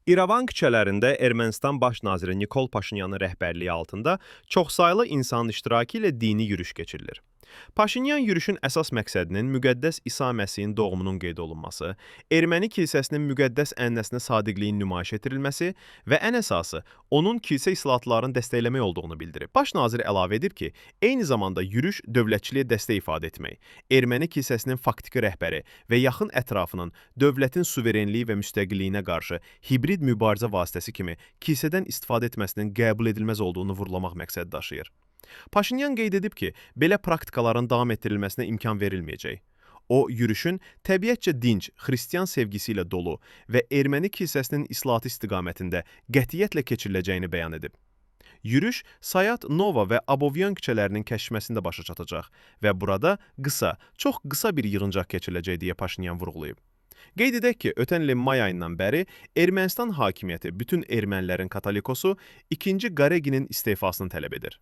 İrəvan küçələrində Ermənistan baş naziri Nikol Paşinyanın rəhbərliyi altında çoxsaylı insanın iştirakı ilə dini yürüş keçirilir. Paşinyan yürüşün əsas məqsədinin müqəddəs İsa Məsihin doğumunun qeyd olunması, erməni kilsəsinin müqəddəs ənənəsinə sadiqliyin nümayiş etdirilməsi və ən əsası onun kilsə islahatlarını dəstəkləmək olduğunu bildirib. Baş nazir əlavə edib ki, eyni zamanda yürüş dövlətçiliyə dəstək ifadə etmək, erməni kilsəsinin faktiki rəhbəri və yaxın ətrafının dövlətin suverenliyi və müstəqilliyinə qarşı hibrid mübarizə vasitəsi kimi kilsədən istifadə etməsinin qəbul edilməz olduğunu vurğulamaq məqsəd daşıyır. Paşinyan qeyd edib ki, belə praktikaların davam etdirilməsinə imkan verilməyəcək. O, yürüşün təbiətcə dinc, xristian sevgisi ilə dolu və erməni kilsəsinin islahatı istiqamətində qətiyyətlə keçiriləcəyini bəyan edib. Yürüş Sayat Nova və Abovyan küçələrinin kəşfməsində başa çatacaq və burada çox qısa bir yığıncaq keçiriləcək deyə Paşinyan vurğulayıb. Qeyd edək ki, ötən ilin may ayından bəri Ermənistan hakimiyyəti bütün ermənilərin katolikosu 2-ci Qareginin istefasını tələb edir.